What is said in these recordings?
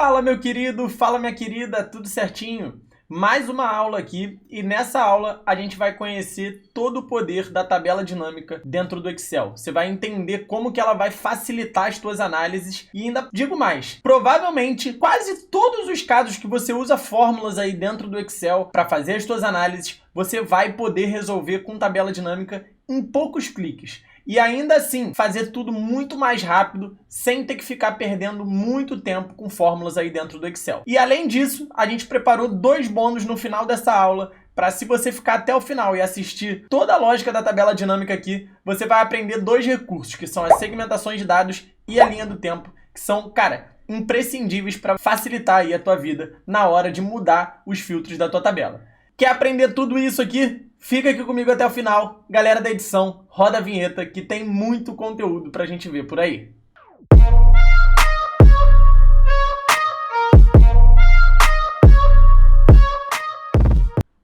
Fala meu querido, fala minha querida, tudo certinho? Mais uma aula aqui e nessa aula a gente vai conhecer todo o poder da tabela dinâmica dentro do Excel. Você vai entender como que ela vai facilitar as suas análises e ainda digo mais, provavelmente quase todos os casos que você usa fórmulas aí dentro do Excel para fazer as suas análises, você vai poder resolver com tabela dinâmica em poucos cliques. E ainda assim, fazer tudo muito mais rápido, sem ter que ficar perdendo muito tempo com fórmulas aí dentro do Excel. E além disso, a gente preparou 2 bônus no final dessa aula, para se você ficar até o final e assistir toda a lógica da tabela dinâmica aqui, você vai aprender 2 recursos, que são as segmentações de dados e a linha do tempo, que são, cara, imprescindíveis para facilitar aí a tua vida na hora de mudar os filtros da tua tabela. Quer aprender tudo isso aqui? Fica aqui comigo até o final. Galera da edição, roda a vinheta que tem muito conteúdo pra gente ver por aí.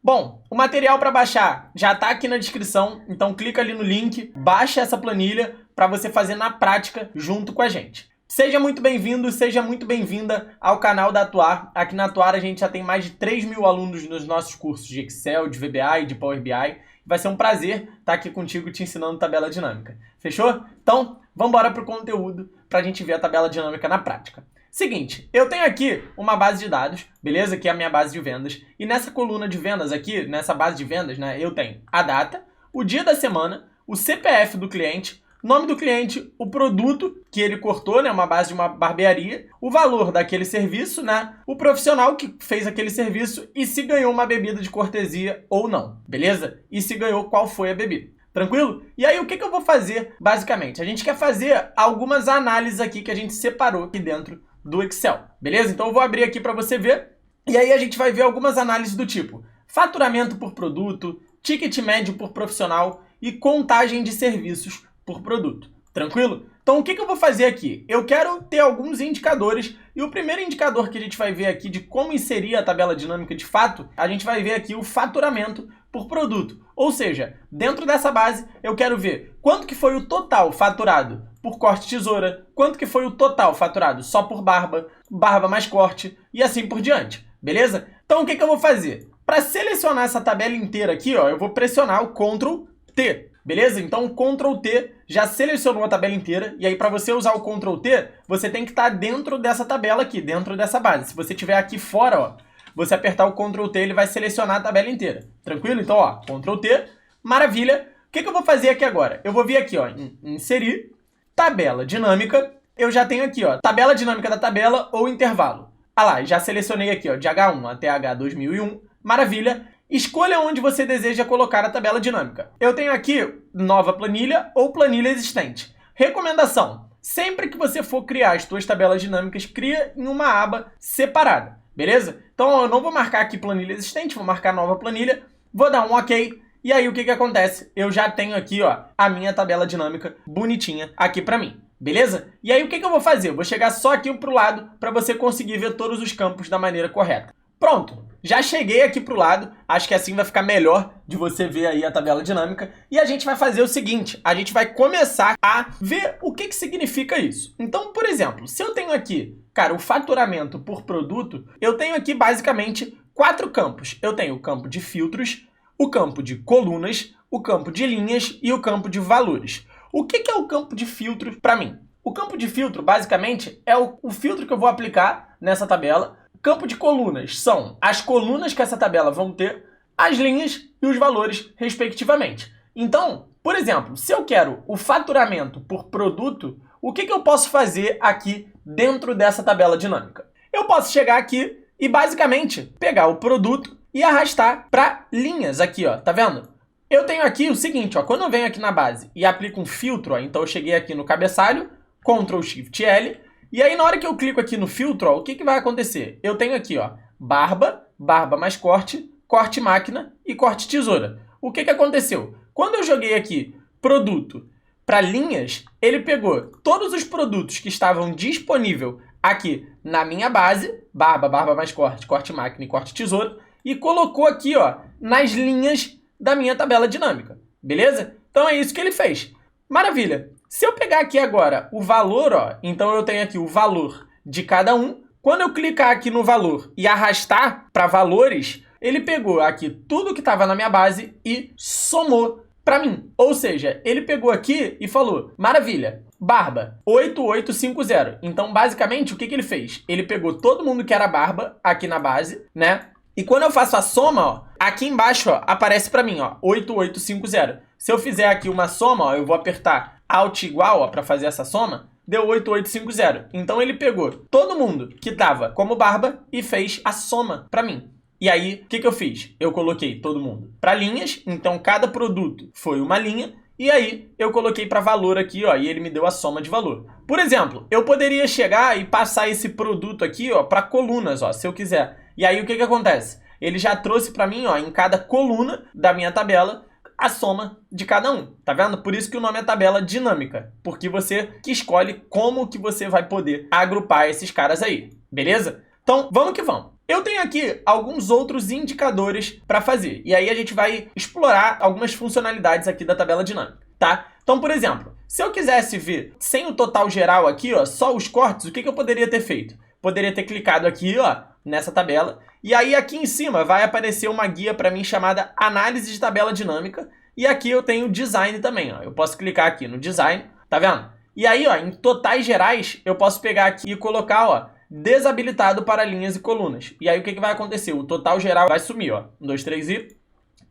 Bom, o material para baixar já tá aqui na descrição, então clica ali no link, baixa essa planilha para você fazer na prática junto com a gente. Seja muito bem-vindo, seja muito bem-vinda ao canal da Atuar. Aqui na Atuar a gente já tem mais de 3.000 alunos nos nossos cursos de Excel, de VBA e de Power BI. Vai ser um prazer estar aqui contigo te ensinando tabela dinâmica. Fechou? Então, vamos embora para o conteúdo para a gente ver a tabela dinâmica na prática. Seguinte, eu tenho aqui uma base de dados, beleza? Que é a minha base de vendas. E nessa coluna de vendas aqui, nessa base de vendas, né, eu tenho a data, o dia da semana, o CPF do cliente, nome do cliente, o produto que ele cortou, né, uma base de uma barbearia, o valor daquele serviço, né, o profissional que fez aquele serviço e se ganhou uma bebida de cortesia ou não, beleza? E se ganhou, qual foi a bebida. Tranquilo? E aí, o que eu vou fazer, basicamente? A gente quer fazer algumas análises aqui que a gente separou aqui dentro do Excel, beleza? Então, eu vou abrir aqui para você ver. E aí, a gente vai ver algumas análises do tipo faturamento por produto, ticket médio por profissional e contagem de serviços por produto. Tranquilo? Então, o que eu vou fazer aqui? Eu quero ter alguns indicadores e o primeiro indicador que a gente vai ver aqui de como inserir a tabela dinâmica de fato, a gente vai ver aqui o faturamento por produto. Ou seja, dentro dessa base, eu quero ver quanto que foi o total faturado por corte tesoura, quanto que foi o total faturado só por barba, barba mais corte e assim por diante. Beleza? Então, o que eu vou fazer? Para selecionar essa tabela inteira aqui, ó, eu vou pressionar o Ctrl T. Beleza? Então, o Ctrl T já selecionou a tabela inteira. E aí, para você usar o Ctrl T, você tem que estar dentro dessa tabela aqui, dentro dessa base. Se você estiver aqui fora, ó, você apertar o Ctrl T, ele vai selecionar a tabela inteira. Tranquilo? Então, ó, Ctrl T, maravilha. O que eu vou fazer aqui agora? Eu vou vir aqui, ó, inserir, tabela dinâmica. Eu já tenho aqui, ó, tabela dinâmica da tabela ou intervalo. Ah lá, já selecionei aqui, ó, de H1 até H2001. Maravilha. Escolha onde você deseja colocar a tabela dinâmica. Eu tenho aqui nova planilha ou planilha existente. Recomendação: sempre que você for criar as suas tabelas dinâmicas, cria em uma aba separada, beleza? Então eu não vou marcar aqui planilha existente, vou marcar nova planilha, vou dar um OK. E aí o que acontece? Eu já tenho aqui, ó, a minha tabela dinâmica bonitinha aqui para mim. Beleza? E aí o que eu vou fazer? Eu vou chegar só aqui pro lado para você conseguir ver todos os campos da maneira correta. Pronto, já cheguei aqui pro lado, acho que assim vai ficar melhor de você ver aí a tabela dinâmica. E a gente vai fazer o seguinte, a gente vai começar a ver o que significa isso. Então, por exemplo, se eu tenho aqui, cara, o faturamento por produto, eu tenho aqui basicamente 4 campos. Eu tenho o campo de filtros, o campo de colunas, o campo de linhas e o campo de valores. O que é o campo de filtro para mim? O campo de filtro, basicamente, é o filtro que eu vou aplicar nessa tabela. Campo de colunas são as colunas que essa tabela vão ter, as linhas e os valores, respectivamente. Então, por exemplo, se eu quero o faturamento por produto, o que eu posso fazer aqui dentro dessa tabela dinâmica? Eu posso chegar aqui e, basicamente, pegar o produto e arrastar para linhas aqui, ó, tá vendo? Eu tenho aqui o seguinte, ó, quando eu venho aqui na base e aplico um filtro, ó, então eu cheguei aqui no cabeçalho, Ctrl Shift L, e aí, na hora que eu clico aqui no filtro, ó, o que vai acontecer? Eu tenho aqui, ó, barba, barba mais corte, corte máquina e corte tesoura. O que aconteceu? Quando eu joguei aqui produto para linhas, ele pegou todos os produtos que estavam disponíveis aqui na minha base, barba, barba mais corte, corte máquina e corte tesoura, e colocou aqui, ó, nas linhas da minha tabela dinâmica. Beleza? Então é isso que ele fez. Maravilha! Se eu pegar aqui agora o valor, ó, então eu tenho aqui o valor de cada um, Quando eu clicar aqui no valor e arrastar para valores, ele pegou aqui tudo que estava na minha base e somou para mim. Ou seja, ele pegou aqui e falou, maravilha, barba, 8850. Então, basicamente, o que ele fez? Ele pegou todo mundo que era barba aqui na base, né? E quando eu faço a soma, ó, aqui embaixo, ó, aparece para mim, ó, 8850. Se eu fizer aqui uma soma, ó, eu vou apertar Alt igual, para fazer essa soma, deu 8850. Então ele pegou todo mundo que tava como barba e fez a soma para mim. E aí, o que eu fiz? Eu coloquei todo mundo para linhas, então cada produto foi uma linha, e aí eu coloquei para valor aqui, ó, e ele me deu a soma de valor. Por exemplo, eu poderia chegar e passar esse produto aqui, ó, para colunas, ó, se eu quiser. E aí o que acontece? Ele já trouxe para mim, ó, em cada coluna da minha tabela, a soma de cada um, tá vendo? Por isso que o nome é tabela dinâmica, porque você que escolhe como que você vai poder agrupar esses caras aí, beleza? Então, vamos que vamos. Eu tenho aqui alguns outros indicadores para fazer, e aí a gente vai explorar algumas funcionalidades aqui da tabela dinâmica, tá? Então, por exemplo, se eu quisesse ver sem o total geral aqui, ó, só os cortes, o que eu poderia ter feito? Poderia ter clicado aqui, ó, nessa tabela, e aí aqui em cima vai aparecer uma guia para mim chamada Análise de Tabela Dinâmica, e aqui eu tenho Design também, ó. Eu posso clicar aqui no Design, tá vendo? E aí, ó, em totais gerais, eu posso pegar aqui e colocar, ó, desabilitado para linhas e colunas. E aí o que vai acontecer? O total geral vai sumir, ó. 1, 2, 3 e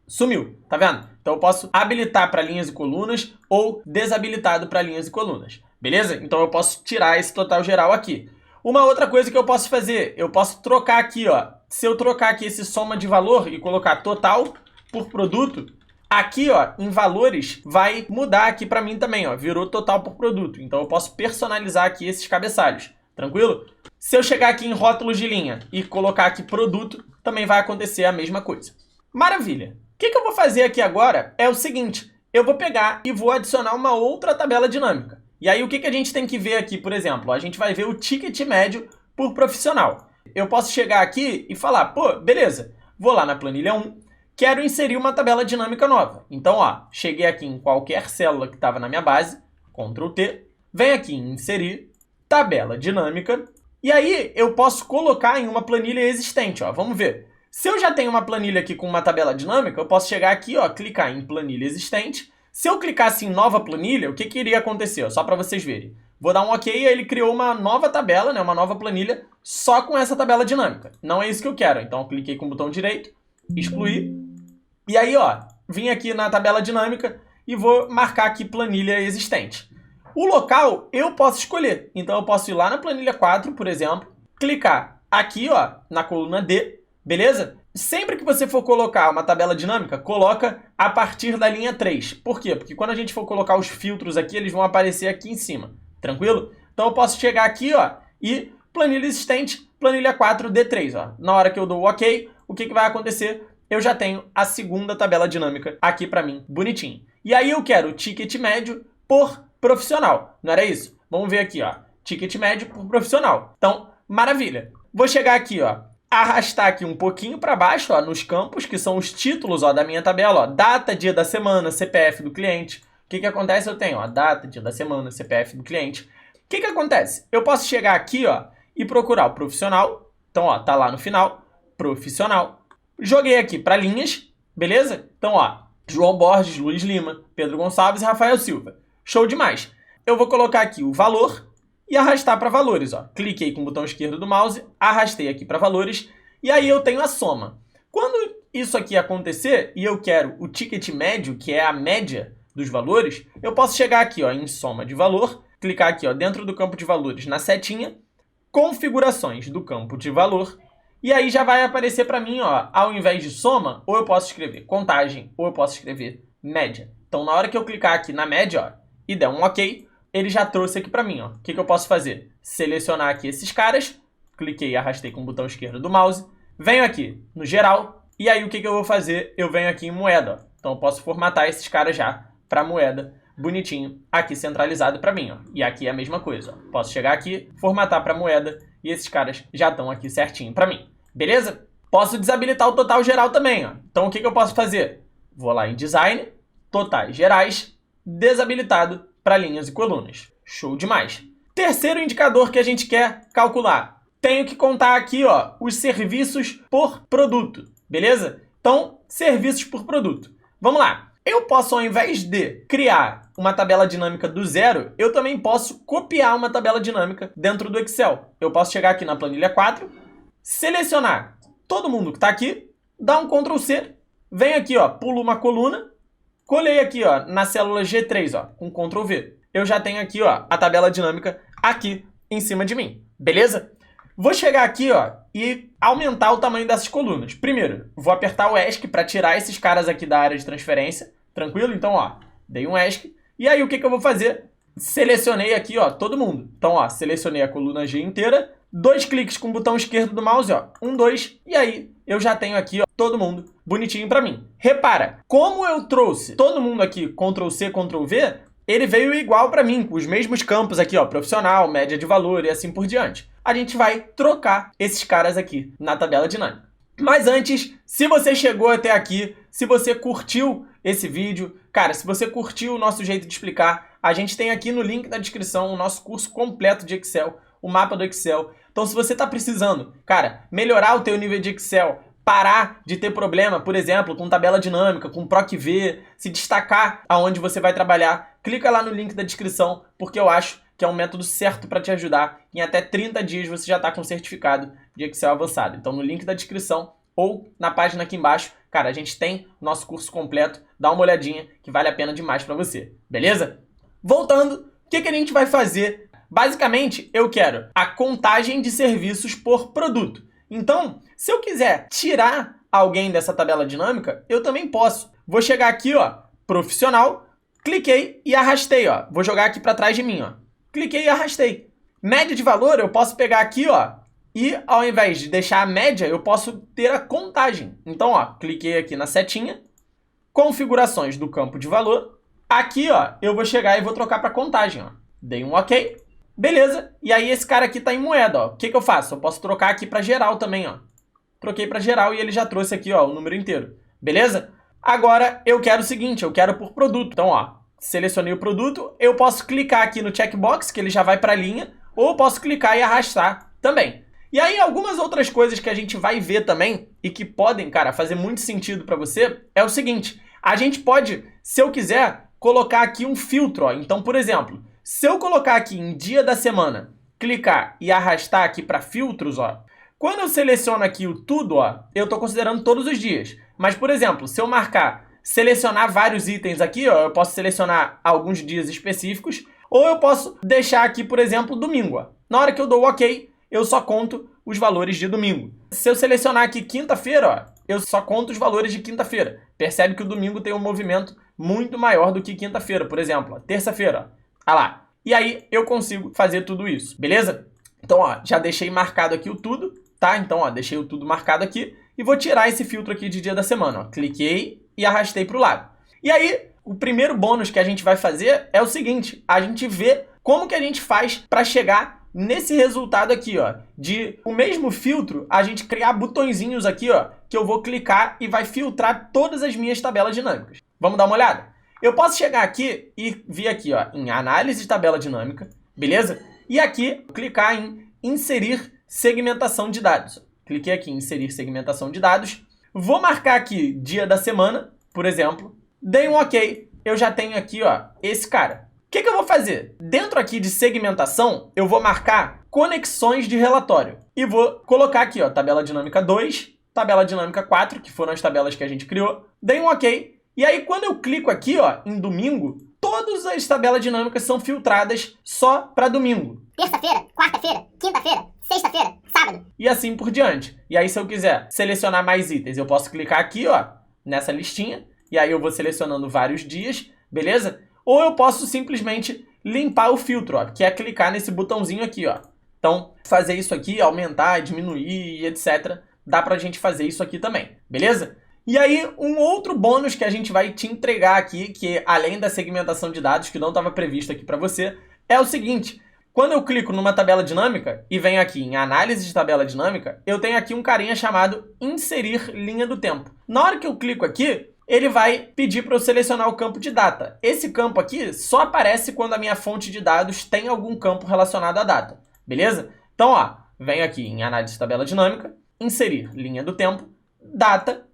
sumiu, tá vendo? Então eu posso habilitar para linhas e colunas ou desabilitado para linhas e colunas, beleza? Então eu posso tirar esse total geral aqui. Uma outra coisa que eu posso fazer, eu posso trocar aqui, ó. Se eu trocar aqui esse soma de valor e colocar total por produto, aqui, ó, em valores, vai mudar aqui para mim também, ó. Virou total por produto. Então eu posso personalizar aqui esses cabeçalhos. Tranquilo? Se eu chegar aqui em rótulos de linha e colocar aqui produto, também vai acontecer a mesma coisa. Maravilha! O que eu vou fazer aqui agora é o seguinte, eu vou pegar e vou adicionar uma outra tabela dinâmica. E aí o que a gente tem que ver aqui, por exemplo? A gente vai ver o ticket médio por profissional. Eu posso chegar aqui e falar, pô, beleza, vou lá na planilha 1, quero inserir uma tabela dinâmica nova. Então, ó, cheguei aqui em qualquer célula que estava na minha base, Ctrl T, venho aqui em inserir, tabela dinâmica, e aí eu posso colocar em uma planilha existente, ó, vamos ver. Se eu já tenho uma planilha aqui com uma tabela dinâmica, eu posso chegar aqui, ó, clicar em planilha existente. Se eu clicasse em nova planilha, o que iria acontecer? Ó, só para vocês verem. Vou dar um OK e ele criou uma nova tabela, né, uma nova planilha, só com essa tabela dinâmica. Não é isso que eu quero, então eu cliquei com o botão direito, excluir. E aí, ó, vim aqui na tabela dinâmica e vou marcar aqui planilha existente. O local eu posso escolher. Então eu posso ir lá na planilha 4, por exemplo, clicar aqui, ó, na coluna D, beleza? Sempre que você for colocar uma tabela dinâmica, coloca a partir da linha 3. Por quê? Porque quando a gente for colocar os filtros aqui, eles vão aparecer aqui em cima. Tranquilo? Então eu posso chegar aqui, ó, e planilha existente, planilha 4, D3, ó. Na hora que eu dou o OK, o que vai acontecer? Eu já tenho a segunda tabela dinâmica aqui para mim, bonitinho. E aí eu quero o ticket médio por profissional, não era isso? Vamos ver aqui, ó, ticket médio por profissional. Então, maravilha. Vou chegar aqui, ó, arrastar aqui um pouquinho para baixo, ó, nos campos, que são os títulos, ó, da minha tabela, ó, data, dia da semana, CPF do cliente. O que acontece? Eu tenho, ó, data, dia da semana, CPF do cliente. O que acontece? Eu posso chegar aqui, ó, e procurar o profissional. Então, ó, tá lá no final, profissional. Joguei aqui para linhas, beleza? Então, ó, João Borges, Luiz Lima, Pedro Gonçalves e Rafael Silva. Show demais. Eu vou colocar aqui o valor e arrastar para valores, ó. Cliquei com o botão esquerdo do mouse, arrastei aqui para valores e aí eu tenho a soma. Quando isso aqui acontecer e eu quero o ticket médio, que é a média dos valores, eu posso chegar aqui, ó, em soma de valor, clicar aqui, ó, dentro do campo de valores na setinha, configurações do campo de valor. E aí já vai aparecer para mim, ó, ao invés de soma, ou eu posso escrever contagem, ou eu posso escrever média. Então, na hora que eu clicar aqui na média, ó, e der um OK, ele já trouxe aqui para mim, ó. O que eu posso fazer? Selecionar aqui esses caras, cliquei e arrastei com o botão esquerdo do mouse, venho aqui no geral, e aí o que eu vou fazer? Eu venho aqui em moeda, ó. Então, eu posso formatar esses caras já para moeda, bonitinho, aqui centralizado para mim, ó. E aqui é a mesma coisa, ó. Posso chegar aqui, formatar para moeda, e esses caras já estão aqui certinho para mim. Beleza? Posso desabilitar o total geral também, ó. Então o que eu posso fazer? Vou lá em Design, Totais Gerais, desabilitado para linhas e colunas. Show demais! Terceiro indicador que a gente quer calcular, tenho que contar aqui, ó, os serviços por produto, beleza? Então, serviços por produto. Vamos lá. Eu posso, ao invés de criar uma tabela dinâmica do zero, eu também posso copiar uma tabela dinâmica dentro do Excel. Eu posso chegar aqui na planilha 4, selecionar todo mundo que está aqui, dar um Ctrl C, vem aqui, ó, pulo uma coluna, colei aqui, ó, na célula G3, ó, com Ctrl V. Eu já tenho aqui, ó, a tabela dinâmica aqui em cima de mim, beleza? Vou chegar aqui, ó, e aumentar o tamanho dessas colunas. Primeiro, vou apertar o ESC para tirar esses caras aqui da área de transferência. Tranquilo? Então, ó, dei um ESC. E aí, o que eu vou fazer? Selecionei aqui, ó, todo mundo. Então, ó, selecionei a coluna G inteira. 2 cliques com o botão esquerdo do mouse, ó. 1, 2. E aí, eu já tenho aqui, ó, todo mundo bonitinho para mim. Repara, como eu trouxe todo mundo aqui, Ctrl C, Ctrl V, ele veio igual para mim, com os mesmos campos aqui, ó, profissional, média de valor e assim por diante. A gente vai trocar esses caras aqui na tabela dinâmica. Mas antes, se você chegou até aqui, se você curtiu esse vídeo, cara, se você curtiu o nosso jeito de explicar, a gente tem aqui no link da descrição o nosso curso completo de Excel, o mapa do Excel. Então, se você está precisando, cara, melhorar o teu nível de Excel, parar de ter problema, por exemplo, com tabela dinâmica, com PROC-V, se destacar aonde você vai trabalhar, clica lá no link da descrição, porque eu acho que é um método certo para te ajudar. Em até 30 dias você já está com certificado de Excel avançado. Então, no link da descrição ou na página aqui embaixo, cara, a gente tem nosso curso completo. Dá uma olhadinha que vale a pena demais para você. Beleza? Voltando, o que a gente vai fazer? Basicamente, eu quero a contagem de serviços por produto. Então, se eu quiser tirar alguém dessa tabela dinâmica, eu também posso. Vou chegar aqui, ó, profissional, cliquei e arrastei, ó. Vou jogar aqui para trás de mim, ó. Cliquei e arrastei. Média de valor, eu posso pegar aqui, ó, e ao invés de deixar a média, eu posso ter a contagem. Então, ó, cliquei aqui na setinha, configurações do campo de valor. Aqui, ó, eu vou chegar e vou trocar para contagem, ó. Dei um OK. Beleza. E aí esse cara aqui tá em moeda, ó. O que eu faço? Eu posso trocar aqui para geral também, ó. Troquei para geral e ele já trouxe aqui, ó, o número inteiro. Beleza? Agora eu quero o seguinte, eu quero por produto. Então, ó, selecionei o produto, eu posso clicar aqui no checkbox, que ele já vai para a linha, ou eu posso clicar e arrastar também. E aí, algumas outras coisas que a gente vai ver também, e que podem, cara, fazer muito sentido para você, é o seguinte, a gente pode, se eu quiser, colocar aqui um filtro, ó. Então, por exemplo, se eu colocar aqui em dia da semana, clicar e arrastar aqui para filtros, ó, quando eu seleciono aqui o tudo, ó, eu estou considerando todos os dias. Mas, por exemplo, se eu marcar selecionar vários itens aqui, ó, eu posso selecionar alguns dias específicos, ou eu posso deixar aqui, por exemplo, domingo. Ó. Na hora que eu dou o OK, eu só conto os valores de domingo. Se eu selecionar aqui quinta-feira, ó, eu só conto os valores de quinta-feira. Percebe que o domingo tem um movimento muito maior do que quinta-feira, por exemplo. Terça-feira, ó. Ah lá. E aí eu consigo fazer tudo isso, beleza? Então, ó, já deixei marcado aqui o tudo, tá? Então, ó, deixei o tudo marcado aqui e vou tirar esse filtro aqui de dia da semana, ó. Cliquei e arrastei para o lado. E aí, o primeiro bônus que a gente vai fazer é o seguinte, a gente vê como que a gente faz para chegar nesse resultado aqui, ó, de o mesmo filtro, a gente criar botõezinhos aqui, ó, que eu vou clicar e vai filtrar todas as minhas tabelas dinâmicas. Vamos dar uma olhada? Eu posso chegar aqui e vir aqui, ó, em análise de tabela dinâmica, beleza? E aqui, clicar em inserir segmentação de dados. Cliquei aqui em inserir segmentação de dados. Vou marcar aqui dia da semana, por exemplo. Dei um OK. Eu já tenho aqui, ó, esse cara. O que eu vou fazer? Dentro aqui de segmentação, eu vou marcar conexões de relatório. E vou colocar aqui, ó, tabela dinâmica 2, tabela dinâmica 4, que foram as tabelas que a gente criou. Dei um OK. E aí, quando eu clico aqui, ó, em domingo, todas as tabelas dinâmicas são filtradas só para domingo. Terça-feira, quarta-feira, quinta-feira, sexta-feira, sábado. E assim por diante. E aí, se eu quiser selecionar mais itens, eu posso clicar aqui, ó, nessa listinha. E aí eu vou selecionando vários dias, beleza? Ou eu posso simplesmente limpar o filtro, ó, que é clicar nesse botãozinho aqui, ó. Então, fazer isso aqui, aumentar, diminuir, etc. Dá pra gente fazer isso aqui também, beleza? E aí, um outro bônus que a gente vai te entregar aqui, que além da segmentação de dados, que não estava previsto aqui para você, é o seguinte. Quando eu clico numa tabela dinâmica e venho aqui em análise de tabela dinâmica, eu tenho aqui um carinha chamado inserir linha do tempo. Na hora que eu clico aqui, ele vai pedir para eu selecionar o campo de data. Esse campo aqui só aparece quando a minha fonte de dados tem algum campo relacionado à data, beleza? Então, ó, venho aqui em análise de tabela dinâmica, inserir linha do tempo, data.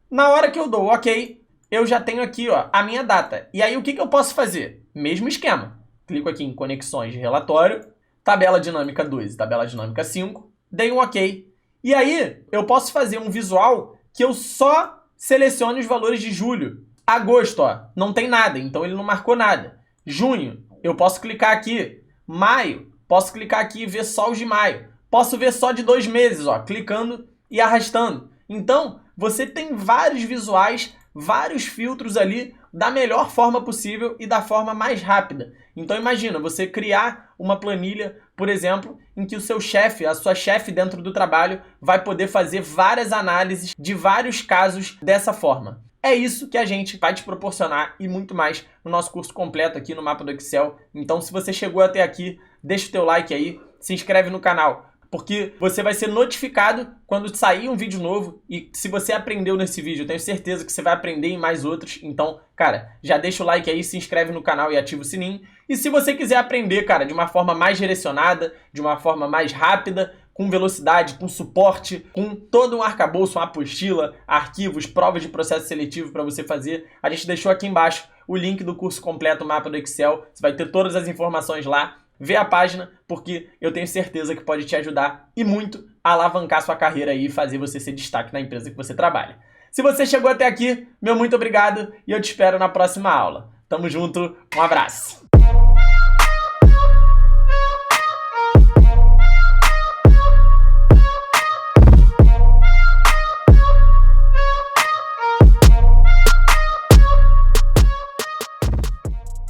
Na hora que eu dou OK, eu já tenho aqui a minha data. E aí o que eu posso fazer? Mesmo esquema. Clico aqui em conexões de relatório, tabela dinâmica 2 e tabela dinâmica 5, dei um OK. E aí eu posso fazer um visual que eu só selecione os valores de julho. Agosto, não tem nada, então ele não marcou nada. Junho, eu posso clicar aqui. Maio, posso clicar aqui e ver só os de maio. Posso ver só de 2 meses, clicando e arrastando. Então, você tem vários visuais, vários filtros ali da melhor forma possível e da forma mais rápida. Então imagina, você criar uma planilha, por exemplo, em que o seu chefe, a sua chefe dentro do trabalho, vai poder fazer várias análises de vários casos dessa forma. É isso que a gente vai te proporcionar e muito mais no nosso curso completo aqui no Mapa do Excel. Então, se você chegou até aqui, deixa o teu like aí, se inscreve no canal, porque você vai ser notificado quando sair um vídeo novo. E se você aprendeu nesse vídeo, eu tenho certeza que você vai aprender em mais outros. Então, cara, já deixa o like aí, se inscreve no canal e ativa o sininho. E se você quiser aprender, cara, de uma forma mais direcionada, de uma forma mais rápida, com velocidade, com suporte, com todo um arcabouço, uma apostila, arquivos, provas de processo seletivo para você fazer, a gente deixou aqui embaixo o link do curso completo Mapa do Excel. Você vai ter todas as informações lá. Vê a página, porque eu tenho certeza que pode te ajudar e muito a alavancar sua carreira aí e fazer você ser destaque na empresa que você trabalha. Se você chegou até aqui, meu muito obrigado e eu te espero na próxima aula. Tamo junto, um abraço!